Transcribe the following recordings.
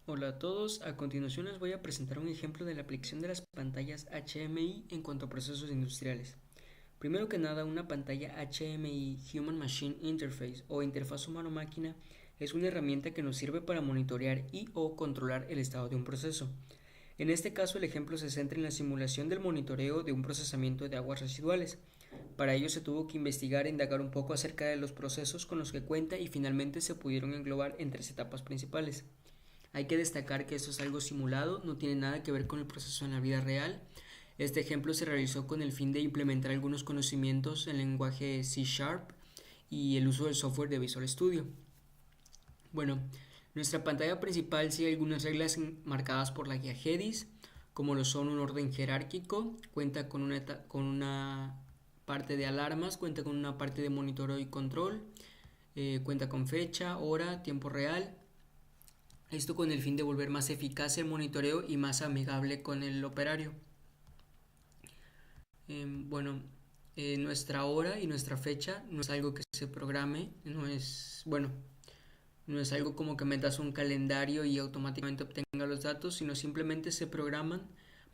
Hola a todos, a continuación les voy a presentar un ejemplo de la aplicación de las pantallas HMI en cuanto a procesos industriales. Primero que nada, una pantalla HMI Human Machine Interface o interfaz humano-máquina es una herramienta que nos sirve para monitorear y o controlar el estado de un proceso. En este caso, el ejemplo se centra en la simulación del monitoreo de un procesamiento de aguas residuales. Para ello se tuvo que investigar e indagar un poco acerca de los procesos con los que cuenta y finalmente se pudieron englobar en tres etapas principales. Hay que destacar que esto es algo simulado, no tiene nada que ver con el proceso en la vida real. Este ejemplo se realizó con el fin de implementar algunos conocimientos en lenguaje C Sharp y el uso del software de Visual Studio. Bueno, nuestra pantalla principal sigue algunas reglas marcadas por la guía GEDIS, como lo son un orden jerárquico, cuenta con una parte de alarmas, cuenta con una parte de monitoreo y control, cuenta con fecha, hora, tiempo real. Esto con el fin de volver más eficaz el monitoreo y más amigable con el operario. Bueno, nuestra hora y nuestra fecha no es algo que se programe, no es algo como que metas un calendario y automáticamente obtenga los datos, sino simplemente se programan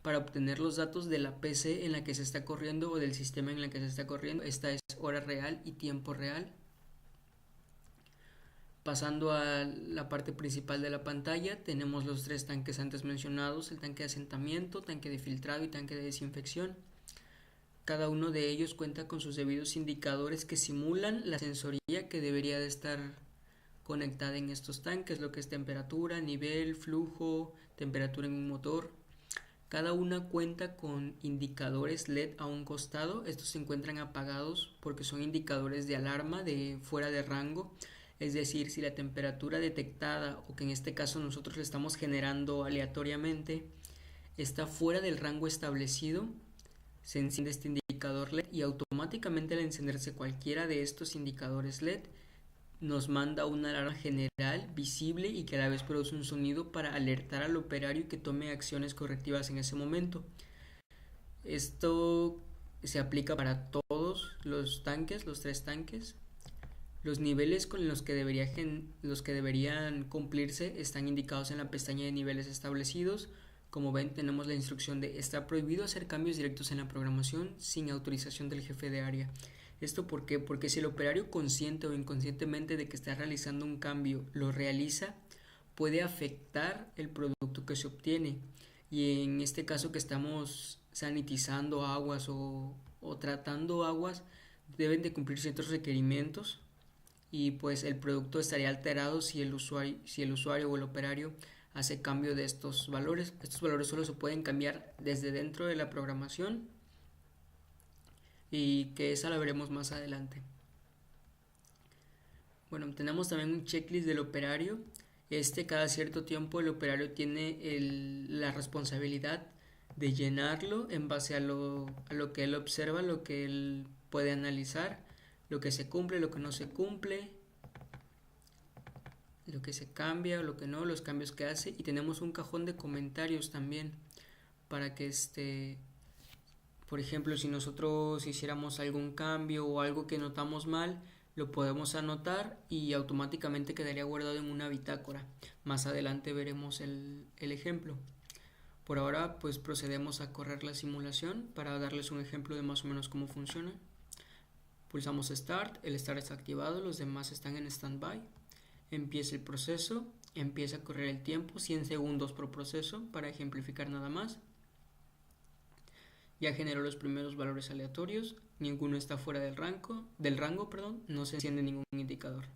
para obtener los datos de la PC en la que se está corriendo o del sistema en el que se está corriendo. Esta es hora real y tiempo real. Pasando a la parte principal de la pantalla, tenemos los tres tanques antes mencionados, el tanque de asentamiento, tanque de filtrado y tanque de desinfección. Cada uno de ellos cuenta con sus debidos indicadores que simulan la sensoría que debería de estar conectada en estos tanques, lo que es temperatura, nivel, flujo, temperatura en un motor. Cada una cuenta con indicadores LED a un costado. Estos se encuentran apagados porque son indicadores de alarma de fuera de rango. Es decir, si la temperatura detectada o que en este caso nosotros le estamos generando aleatoriamente está fuera del rango establecido, se enciende este indicador LED y automáticamente al encenderse cualquiera de estos indicadores LED nos manda una alarma general visible y que a la vez produce un sonido para alertar al operario que tome acciones correctivas en ese momento. Esto se aplica para todos los tanques, los tres tanques. Los niveles con los que deberían cumplirse están indicados en la pestaña de niveles establecidos. Como ven, tenemos la instrucción de está prohibido hacer cambios directos en la programación sin autorización del jefe de área. ¿Esto por qué? Porque si el operario consciente o inconscientemente de que está realizando un cambio lo realiza, puede afectar el producto que se obtiene. Y en este caso que estamos sanitizando aguas o tratando aguas, deben de cumplir ciertos requerimientos y pues el producto estaría alterado si el usuario o el operario hace cambio de estos valores. Estos valores solo se pueden cambiar desde dentro de la programación y que esa la veremos más adelante. Bueno, tenemos también un checklist del operario. Cada cierto tiempo el operario tiene la responsabilidad de llenarlo en base a lo que él observa, lo que él puede analizar, lo que se cumple, lo que no se cumple, lo que se cambia o lo que no, los cambios que hace, y tenemos un cajón de comentarios también para que por ejemplo, si nosotros hiciéramos algún cambio o algo que notamos mal, lo podemos anotar y automáticamente quedaría guardado en una bitácora. Más adelante veremos el ejemplo. Por ahora, pues procedemos a correr la simulación para darles un ejemplo de más o menos cómo funciona. Pulsamos Start, el Start está activado, los demás están en Standby. Empieza el proceso, empieza a correr el tiempo, 100 segundos por proceso, para ejemplificar nada más. Ya generó los primeros valores aleatorios, ninguno está fuera del rango, no se enciende ningún indicador.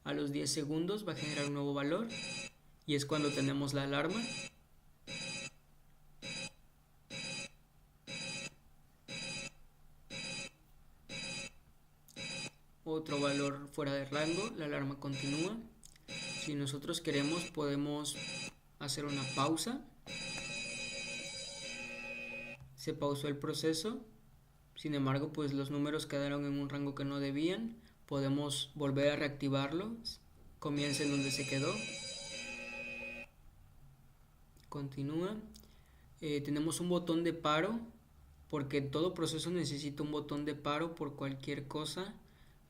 A los 10 segundos va a generar un nuevo valor y es cuando tenemos la alarma. Otro valor fuera de rango, la alarma continúa. Si nosotros queremos podemos hacer una pausa. Se pausó el proceso, sin embargo pues los números quedaron en un rango que no debían. Podemos volver a reactivarlo, comienza en donde se quedó, continúa. Tenemos un botón de paro porque todo proceso necesita un botón de paro por cualquier cosa.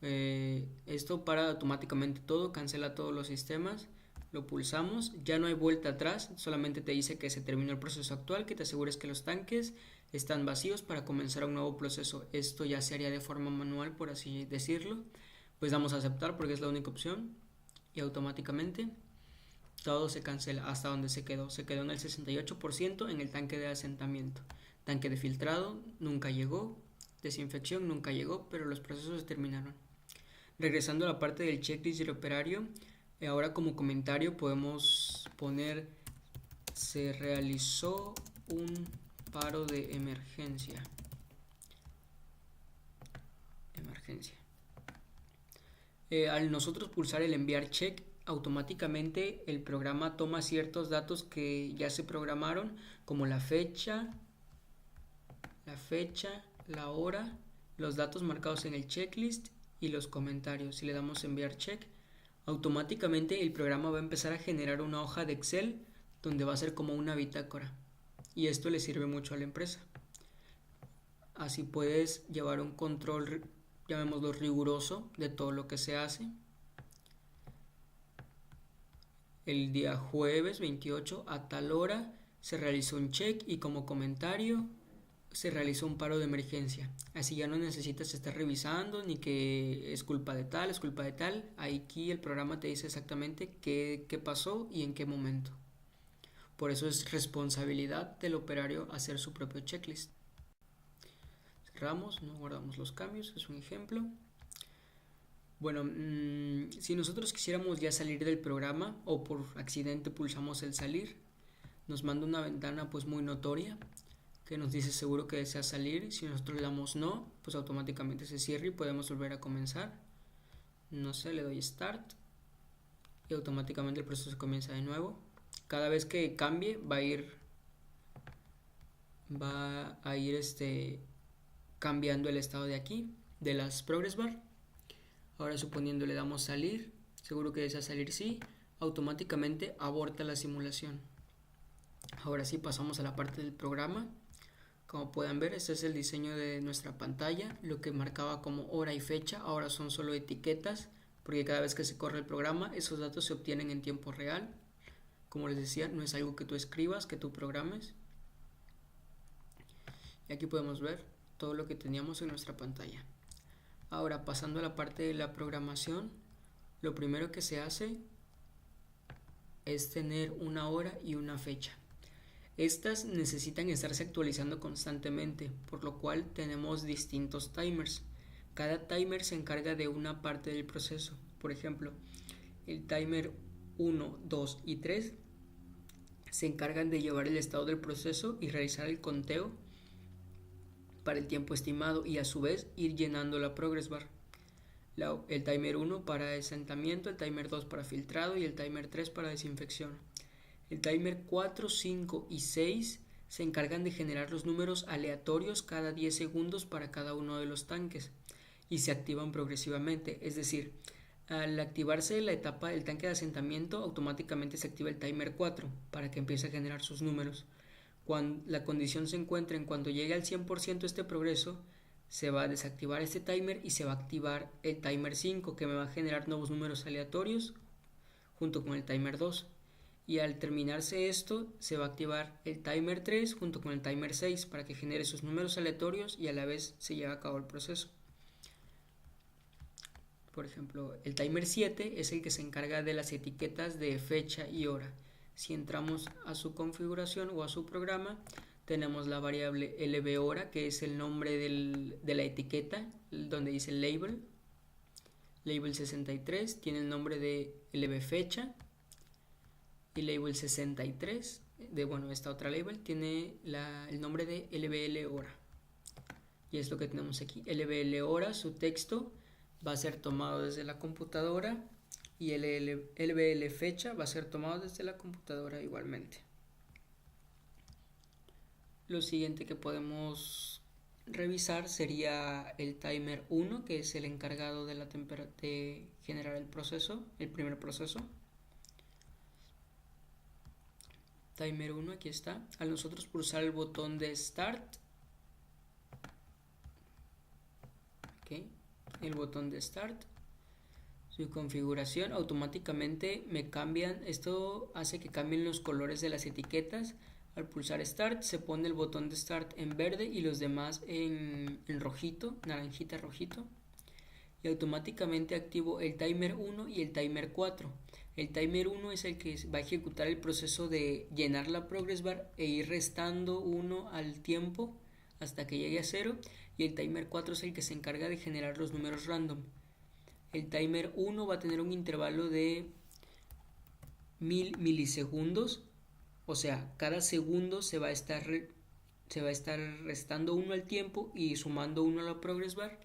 Esto para automáticamente todo, cancela todos los sistemas. Lo pulsamos, ya no hay vuelta atrás, solamente te dice que se terminó el proceso actual, que te asegures que los tanques están vacíos para comenzar un nuevo proceso. Esto ya se haría de forma manual, por así decirlo. Pues damos a aceptar porque es la única opción y automáticamente todo se cancela hasta donde se quedó. Se quedó en el 68% en el tanque de asentamiento. Tanque de filtrado nunca llegó, desinfección nunca llegó, pero los procesos se terminaron. Regresando a la parte del checklist del operario, ahora como comentario podemos poner: se realizó un paro de emergencia. Al nosotros pulsar el enviar check, automáticamente el programa toma ciertos datos que ya se programaron, como la fecha, la hora, los datos marcados en el checklist y los comentarios. Si le damos enviar check, automáticamente el programa va a empezar a generar una hoja de Excel donde va a ser como una bitácora, y esto le sirve mucho a la empresa. Así puedes llevar un control, llamémoslo riguroso, de todo lo que se hace. El día jueves 28 a tal hora se realizó un check y como comentario se realizó un paro de emergencia. Así ya no necesitas estar revisando ni que es culpa de tal, es culpa de tal. Aquí el programa te dice exactamente qué pasó y en qué momento. Por eso es responsabilidad del operario hacer su propio checklist. Cerramos, no guardamos los cambios, es un ejemplo. Bueno, si nosotros quisiéramos ya salir del programa o por accidente pulsamos el salir, nos manda una ventana pues muy notoria que nos dice seguro que desea salir. Si nosotros le damos no, pues automáticamente se cierra y podemos volver a comenzar. No sé, le doy start y automáticamente el proceso comienza de nuevo. Cada vez que cambie va a ir cambiando el estado de aquí, de las progress bar. Ahora suponiendo le damos salir, seguro que desea salir sí, automáticamente aborta la simulación. Ahora sí pasamos a la parte del programa. Como pueden ver, este es el diseño de nuestra pantalla. Lo que marcaba como hora y fecha ahora son solo etiquetas, porque cada vez que se corre el programa esos datos se obtienen en tiempo real. Como les decía, no es algo que tú escribas, que tú programes. Y aquí podemos ver todo lo que teníamos en nuestra pantalla. Ahora, pasando a la parte de la programación, lo primero que se hace es tener una hora y una fecha. Estas necesitan estarse actualizando constantemente, por lo cual tenemos distintos timers. Cada timer se encarga de una parte del proceso. Por ejemplo, el timer 1, 2 y 3 se encargan de llevar el estado del proceso y realizar el conteo para el tiempo estimado y a su vez ir llenando la progress bar. El timer 1 para asentamiento, el timer 2 para filtrado y el timer 3 para desinfección. El timer 4, 5 y 6 se encargan de generar los números aleatorios cada 10 segundos para cada uno de los tanques y se activan progresivamente, es decir, al activarse la etapa del tanque de asentamiento automáticamente se activa el timer 4 para que empiece a generar sus números. Cuando la condición se encuentra en cuando llegue al 100% este progreso, se va a desactivar este timer y se va a activar el timer 5 que me va a generar nuevos números aleatorios junto con el timer 2. Y al terminarse esto, se va a activar el timer 3 junto con el timer 6 para que genere sus números aleatorios y a la vez se lleve a cabo el proceso. Por ejemplo, el timer 7 es el que se encarga de las etiquetas de fecha y hora. Si entramos a su configuración o a su programa, tenemos la variable lbhora, que es el nombre de la etiqueta, donde dice label. Label 63 tiene el nombre de lbfecha. Y label 63, esta otra label, tiene el nombre de lblhora. Y es lo que tenemos aquí. lblhora, su texto va a ser tomado desde la computadora y el lblfecha va a ser tomado desde la computadora igualmente. Lo siguiente que podemos revisar sería el timer 1, que es el encargado de generar el proceso, el primer proceso. Timer 1, aquí está. Al nosotros pulsar el botón de Start, el botón de Start, Su configuración automáticamente esto hace que cambien los colores de las etiquetas. Al pulsar Start se pone el botón de Start en verde y los demás en rojito, naranjita rojito. Y automáticamente activo el timer 1 y el timer 4. El timer 1 es el que va a ejecutar el proceso de llenar la progress bar e ir restando 1 al tiempo hasta que llegue a 0, y el timer 4 es el que se encarga de generar los números random. El timer 1 va a tener un intervalo de 1000 milisegundos, o sea, cada segundo se va a estar restando 1 al tiempo y sumando 1 a la progress bar.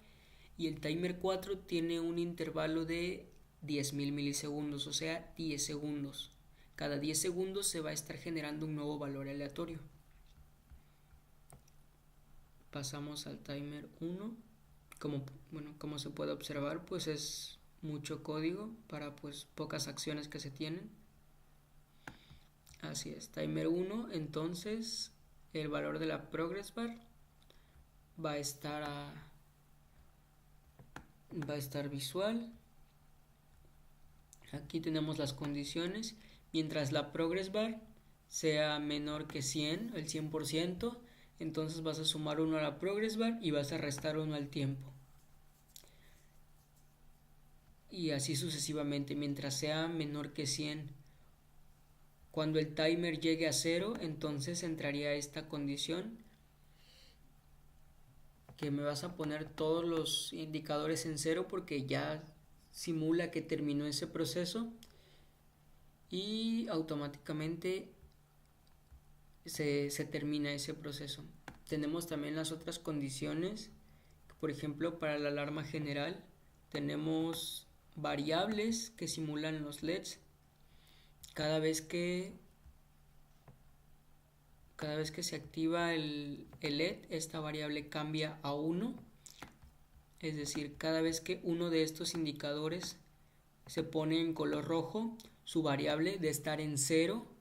Y el timer 4 tiene un intervalo de 10.000 milisegundos, o sea, 10 segundos. Cada 10 segundos se va a estar generando un nuevo valor aleatorio. Pasamos al timer 1. Como se puede observar, pues es mucho código para pues pocas acciones que se tienen. Así es, timer 1, entonces el valor de la progress bar va a estar visual. Aquí tenemos las condiciones. Mientras la progress bar sea menor que 100, el 100%, entonces vas a sumar 1 a la progress bar y vas a restar 1 al tiempo. Y así sucesivamente, mientras sea menor que 100. Cuando el timer llegue a 0, entonces entraría esta condición, que me vas a poner todos los indicadores en 0 porque ya simula que terminó ese proceso, y automáticamente se termina ese proceso. Tenemos también las otras condiciones. Por ejemplo, para la alarma general tenemos variables que simulan los LEDs. Cada vez que se activa el LED, esta variable cambia a 1. Es decir, cada vez que uno de estos indicadores se pone en color rojo, su variable de estar en 0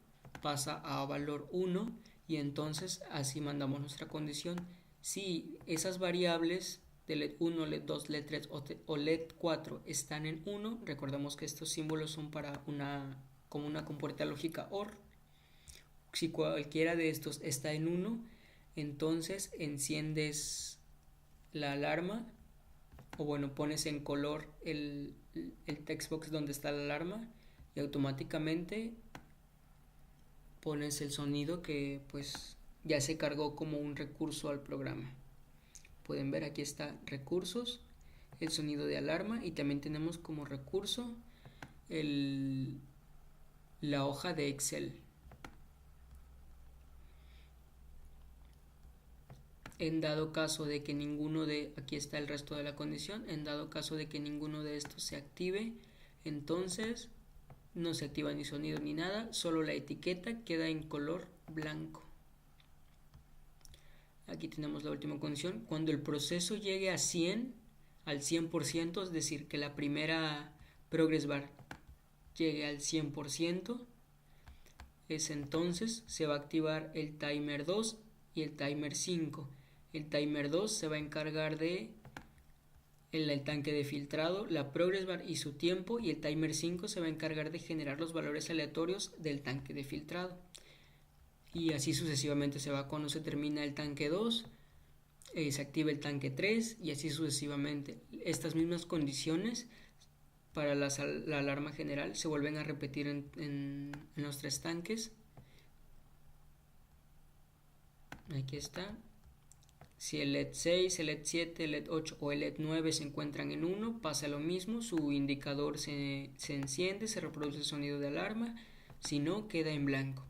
pasa a valor 1, y entonces así mandamos nuestra condición. Si esas variables de LED 1, LED 2, LED 3 o LED 4 están en 1, recordemos que estos símbolos son para como una compuerta lógica OR. Si cualquiera de estos está en 1, entonces enciendes la alarma, o pones en color el textbox donde está la alarma, y automáticamente pones el sonido que pues ya se cargó como un recurso al programa. Pueden ver, aquí está recursos, el sonido de alarma, y también tenemos como recurso la hoja de Excel. En dado caso de que aquí está el resto de la condición, en dado caso de que ninguno de estos se active, entonces no se activa ni sonido ni nada, solo la etiqueta queda en color blanco. Aquí tenemos la última condición. Cuando el proceso llegue a 100, al 100%, es decir, que la primera progress bar llegue al 100%, es entonces se va a activar el timer 2 y el timer 5. El timer 2 se va a encargar de el tanque de filtrado, la progress bar y su tiempo, y el timer 5 se va a encargar de generar los valores aleatorios del tanque de filtrado. Y así sucesivamente se va. Cuando se termina el tanque 2, se activa el tanque 3, y así sucesivamente. Estas mismas condiciones para la alarma general se vuelven a repetir en los 3 tanques. Aquí está. Si el LED 6, el LED 7, el LED 8 o el LED 9 se encuentran en 1, pasa lo mismo, su indicador se enciende, se reproduce el sonido de alarma, si no, queda en blanco.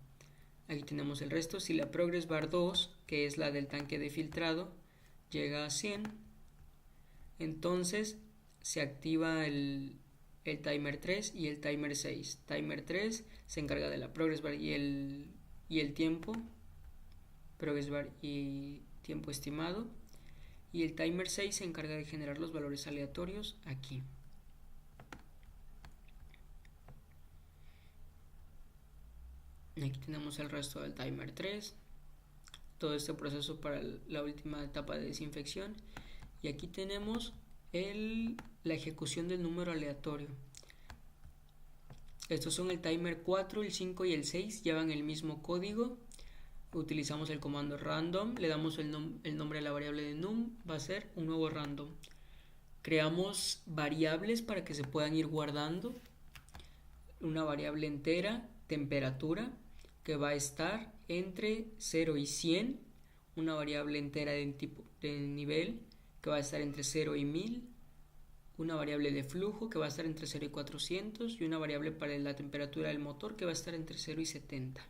Aquí tenemos el resto. Si la progress bar 2, que es la del tanque de filtrado, llega a 100, entonces se activa el timer 3 y el timer 6. Timer 3 se encarga de la progress bar y el tiempo, progress bar y tiempo estimado, y el timer 6 se encarga de generar los valores aleatorios aquí. Aquí tenemos el resto del timer 3, todo este proceso para la última etapa de desinfección, y aquí tenemos la ejecución del número aleatorio. Estos son el timer 4, el 5 y el 6, llevan el mismo código. Utilizamos el comando random, le damos el nombre a la variable de num, va a ser un nuevo random. Creamos variables para que se puedan ir guardando. Una variable entera, temperatura, que va a estar entre 0 y 100. Una variable entera de nivel, que va a estar entre 0 y 1000. Una variable de flujo, que va a estar entre 0 y 400. Y una variable para la temperatura del motor, que va a estar entre 0 y 70.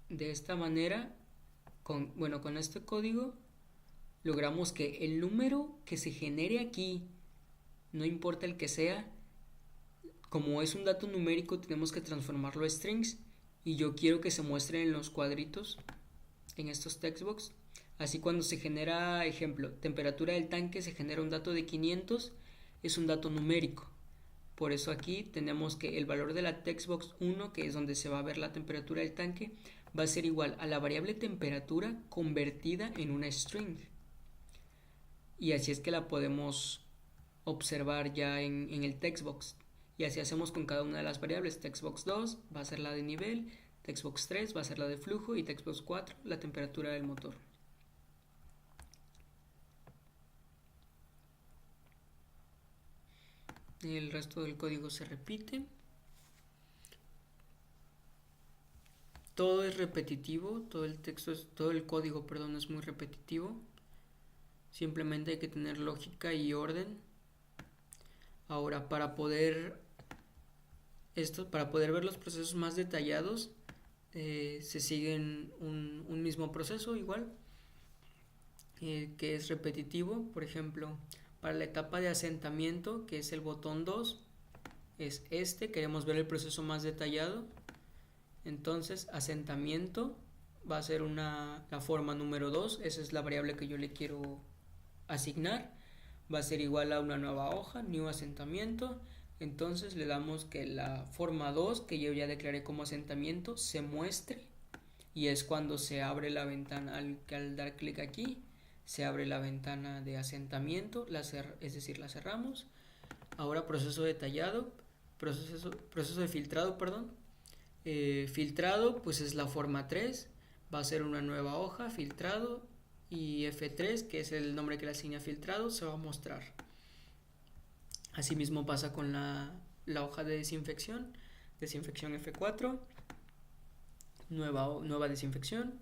De esta manera, con este código, logramos que el número que se genere aquí, no importa el que sea, como es un dato numérico, tenemos que transformarlo a strings, y yo quiero que se muestren en los cuadritos, en estos textbox. Así cuando se genera, ejemplo, temperatura del tanque, se genera un dato de 500, es un dato numérico. Por eso aquí tenemos que el valor de la textbox 1, que es donde se va a ver la temperatura del tanque, va a ser igual a la variable temperatura convertida en una string. Y así es que la podemos observar ya en el textbox. Y así hacemos con cada una de las variables. Textbox 2 va a ser la de nivel, textbox 3 va a ser la de flujo y textbox 4 la temperatura del motor. El resto del código se repite. Todo es repetitivo, todo el código, es muy repetitivo. Simplemente hay que tener lógica y orden. Ahora, para poder ver los procesos más detallados, se siguen un mismo proceso igual, que es repetitivo. Por ejemplo, para la etapa de asentamiento, que es el botón 2, es queremos ver el proceso más detallado. Entonces, asentamiento va a ser la forma número 2, esa es la variable que yo le quiero asignar. Va a ser igual a una nueva hoja, new asentamiento. Entonces le damos que la forma 2, que yo ya declaré como asentamiento, se muestre. Y es cuando se abre la ventana, al dar clic aquí, se abre la ventana de asentamiento, es decir, la cerramos. Ahora proceso detallado, proceso de filtrado, filtrado, pues es la forma 3, va a ser una nueva hoja, filtrado, y F3, que es el nombre que le asigna filtrado, se va a mostrar. Asimismo pasa con la hoja de desinfección F4, nueva desinfección,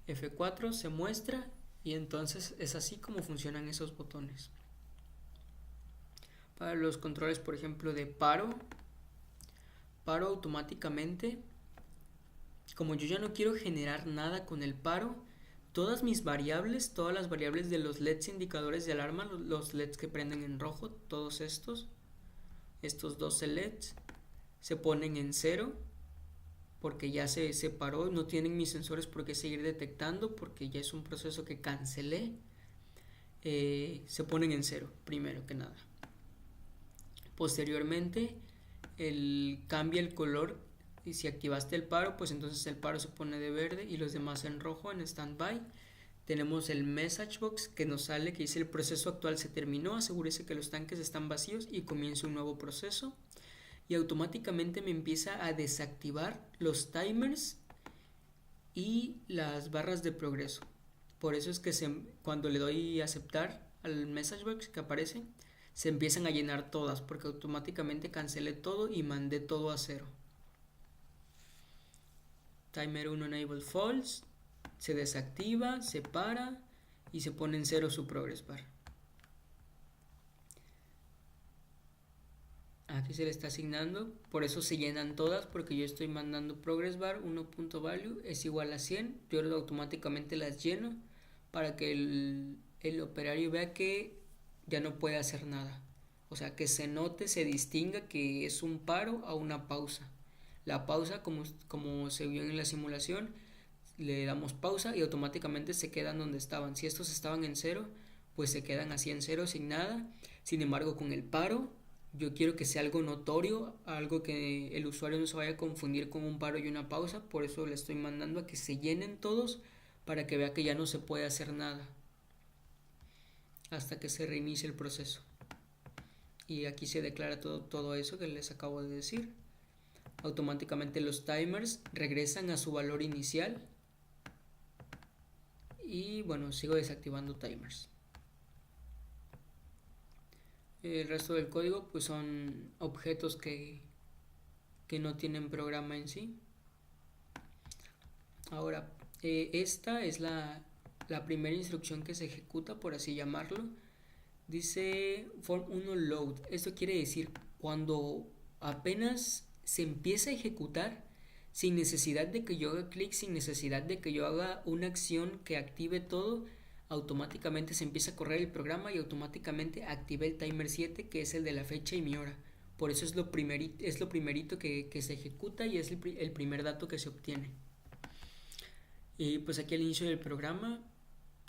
F4 se muestra, y entonces es así como funcionan esos botones. Para los controles, por ejemplo, de paro automáticamente, como yo ya no quiero generar nada con el paro, todas las variables de los LEDs indicadores de alarma, los LEDs que prenden en rojo, todos estos 12 LEDs, se ponen en 0, porque ya se separó, no tienen mis sensores por qué seguir detectando, porque ya es un proceso que cancelé. Se ponen en 0, primero que nada. Posteriormente, cambia el color, y si activaste el paro, pues entonces el paro se pone de verde y los demás en rojo, en standby. Tenemos el message box que nos sale, que dice: el proceso actual se terminó, asegúrese que los tanques están vacíos y comience un nuevo proceso. Y automáticamente me empieza a desactivar los timers y las barras de progreso. Por eso es que cuando le doy a aceptar al message box que aparece, se empiezan a llenar todas, porque automáticamente cancelé todo y mandé todo a 0. Timer 1 enable false, se desactiva, se para y se pone en 0 su progress bar. Aquí se le está asignando, por eso se llenan todas, porque yo estoy mandando progress bar 1.value es igual a 100, yo automáticamente las lleno para que el operario vea que ya no puede hacer nada. O sea, que se note, se distinga que es un paro a una pausa. La pausa, como se vio en la simulación, le damos pausa y automáticamente se quedan donde estaban. Si estos estaban en 0, pues se quedan así en 0 sin nada. Sin embargo, con el paro, yo quiero que sea algo notorio, algo que el usuario no se vaya a confundir con un paro y una pausa. Por eso le estoy mandando a que se llenen todos, para que vea que ya no se puede hacer nada hasta que se reinicie el proceso. y aquí se declara todo eso que les acabo de decir. Automáticamente los timers regresan a su valor inicial y bueno, sigo desactivando timers. El resto del código pues son objetos que no tienen programa en sí. Ahora, esta es la primera instrucción que se ejecuta, por así llamarlo. Dice form1 load. Esto quiere decir cuando apenas se empieza a ejecutar, sin necesidad de que yo haga clic, sin necesidad de que yo haga una acción que active todo, automáticamente se empieza a correr el programa y automáticamente active el timer 7, que es el de la fecha y mi hora. Por eso es lo primerito que se ejecuta y es el primer dato que se obtiene. Y pues aquí al inicio del programa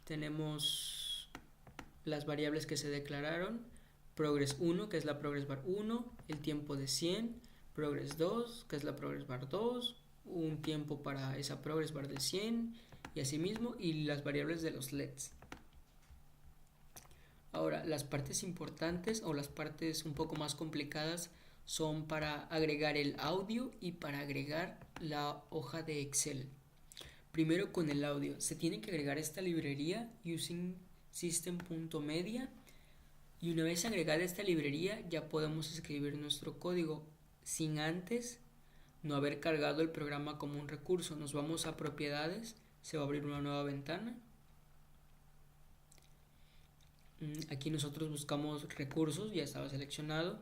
tenemos las variables que se declararon: progress 1, que es la progress bar 1, el tiempo de 100, progress 2, que es la progress bar 2, un tiempo para esa progress bar de 100 y así mismo, y las variables de los LEDs. Ahora, las partes importantes o las partes un poco más complicadas son para agregar el audio y para agregar la hoja de Excel. Primero, con el audio, se tiene que agregar esta librería using system.media, y una vez agregada esta librería ya podemos escribir nuestro código sin antes no haber cargado el programa como un recurso. Nos vamos a propiedades, se va a abrir una nueva ventana. Aquí nosotros buscamos recursos, ya estaba seleccionado.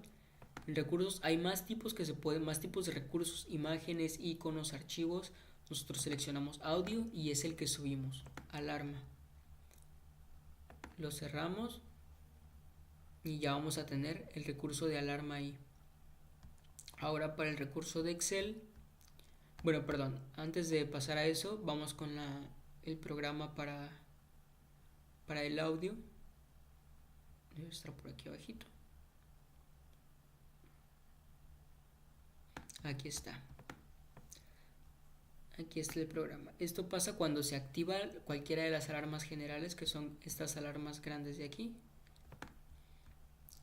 En recursos hay más tipos más tipos de recursos: imágenes, iconos, archivos. Nosotros seleccionamos audio y es el que subimos. Alarma. Lo cerramos y ya vamos a tener el recurso de alarma ahí. Ahora, para el recurso de Excel, bueno, perdón, antes de pasar a eso, vamos con el programa para el audio. Debe estar por aquí abajito. Aquí está. Aquí está el programa. Esto pasa cuando se activa cualquiera de las alarmas generales, que son estas alarmas grandes de aquí.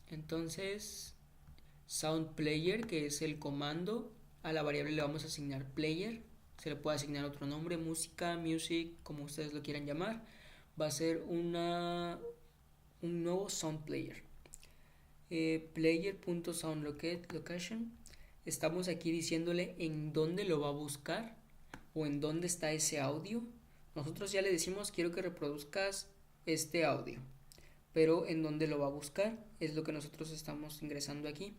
Entonces, sound player, que es el comando, a la variable le vamos a asignar player. Se le puede asignar otro nombre: música, music, como ustedes lo quieran llamar. Va a ser un nuevo sound player. Player.soundLocation. Estamos aquí diciéndole en dónde lo va a buscar o en dónde está ese audio. Nosotros ya le decimos: quiero que reproduzcas este audio, pero en dónde lo va a buscar es lo que nosotros estamos ingresando aquí.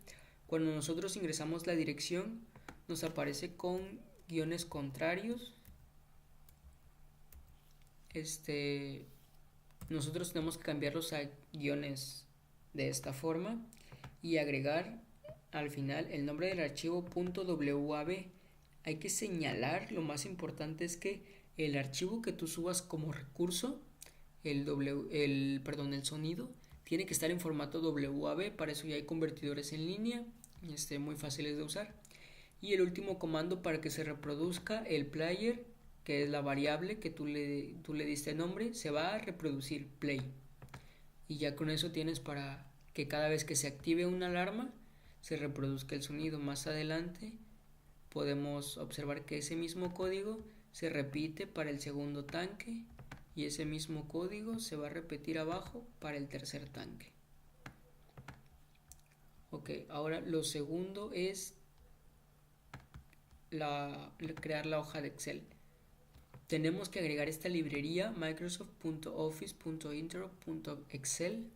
Cuando nosotros ingresamos la dirección, nos aparece con guiones contrarios. Nosotros tenemos que cambiarlos a guiones de esta forma y agregar al final el nombre del archivo .wav. Hay que señalar, lo más importante es que el archivo que tú subas como recurso, el sonido, tiene que estar en formato WAV. Para eso ya hay convertidores en línea, muy fáciles de usar. Y el último comando para que se reproduzca el player, que es la variable que tú le diste nombre, se va a reproducir play. Y ya con eso tienes para que cada vez que se active una alarma se reproduzca el sonido. Más adelante podemos observar que ese mismo código se repite para el segundo tanque y ese mismo código se va a repetir abajo para el tercer tanque. Ok, ahora lo segundo es crear la hoja de Excel. Tenemos que agregar esta librería microsoft.office.intro.excel.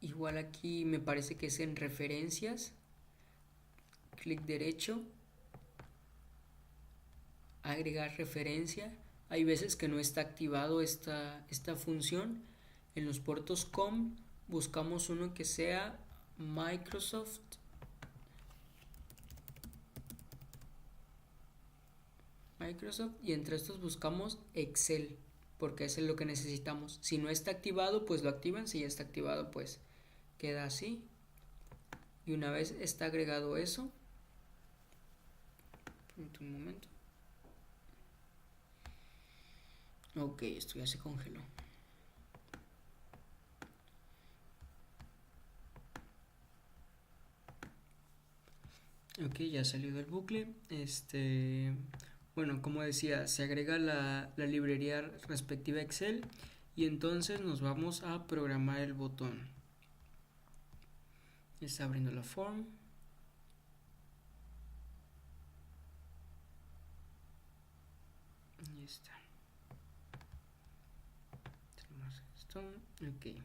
Igual aquí me parece que es en referencias. Clic derecho, agregar referencia. Hay veces que no está activado esta función. En los puertos COM buscamos uno que sea Microsoft y entre estos buscamos Excel, porque eso es lo que necesitamos. Si no está activado, pues lo activan. Si ya está activado, pues queda así. Y una vez está agregado eso, un momento. Ok, esto ya se congeló. Ok, ya salió del bucle. Bueno, como decía, se agrega la librería respectiva a Excel y entonces nos vamos a programar el botón. Está abriendo la form. Ahí está. Tenemos esto. Ok.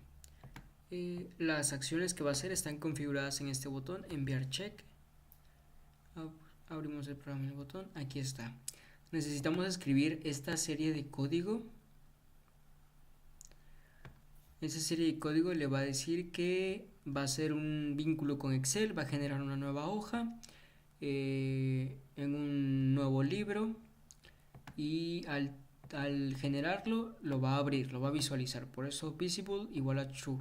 Las acciones que va a hacer están configuradas en este botón, enviar check. Abrimos el programa y el botón, aquí está. Necesitamos escribir esta serie de código. Esa serie de código le va a decir que va a ser un vínculo con Excel, va a generar una nueva hoja en un nuevo libro y al generarlo lo va a abrir, lo va a visualizar. Por eso visible igual a true.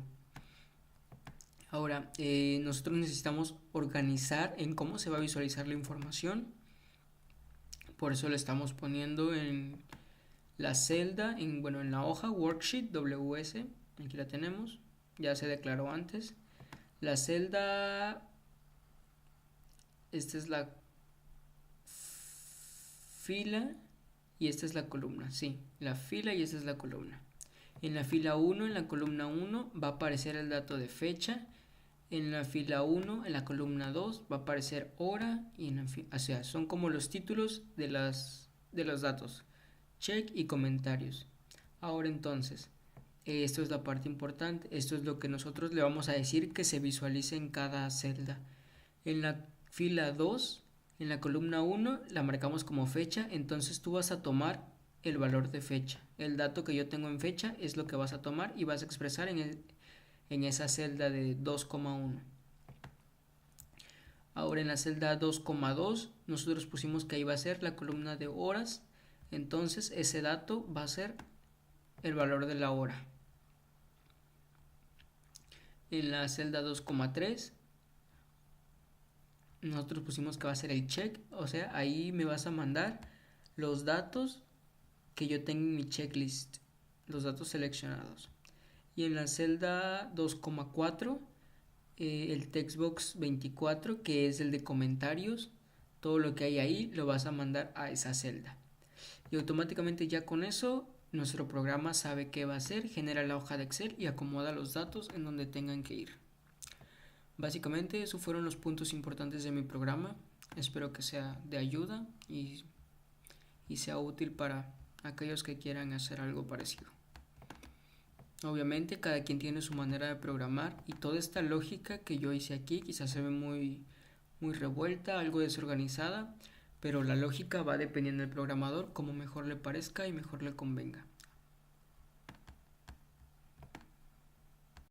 Ahora, nosotros necesitamos organizar en cómo se va a visualizar la información. Por eso lo estamos poniendo en la celda, en la hoja worksheet WS. Aquí la tenemos, ya se declaró antes. La celda, esta es la fila y esta es la columna. Sí, la fila y esta es la columna. En la fila 1, en la columna 1, va a aparecer el dato de fecha. En la fila 1, en la columna 2, va a aparecer hora. O sea, son como los títulos de los datos. Check y comentarios. Ahora entonces, esto es la parte importante. Esto es lo que nosotros le vamos a decir que se visualice en cada celda. En la fila 2, en la columna 1, la marcamos como fecha. Entonces tú vas a tomar el valor de fecha. El dato que yo tengo en fecha es lo que vas a tomar y vas a expresar en esa celda de 2,1. Ahora en la celda 2,2 nosotros pusimos que ahí va a ser la columna de horas. Entonces ese dato va a ser el valor de la hora. En la celda 2,3 nosotros pusimos que va a ser el check. O sea, ahí me vas a mandar los datos que yo tengo en mi checklist. Los datos seleccionados. Y en la celda 2,4 el textbox 24, que es el de comentarios, todo lo que hay ahí lo vas a mandar a esa celda. Y automáticamente ya con eso nuestro programa sabe qué va a hacer, genera la hoja de Excel y acomoda los datos en donde tengan que ir. Básicamente esos fueron los puntos importantes de mi programa. Espero que sea de ayuda y sea útil para aquellos que quieran hacer algo parecido. Obviamente cada quien tiene su manera de programar y toda esta lógica que yo hice aquí quizás se ve muy revuelta, algo desorganizada, pero la lógica va dependiendo del programador, como mejor le parezca y mejor le convenga.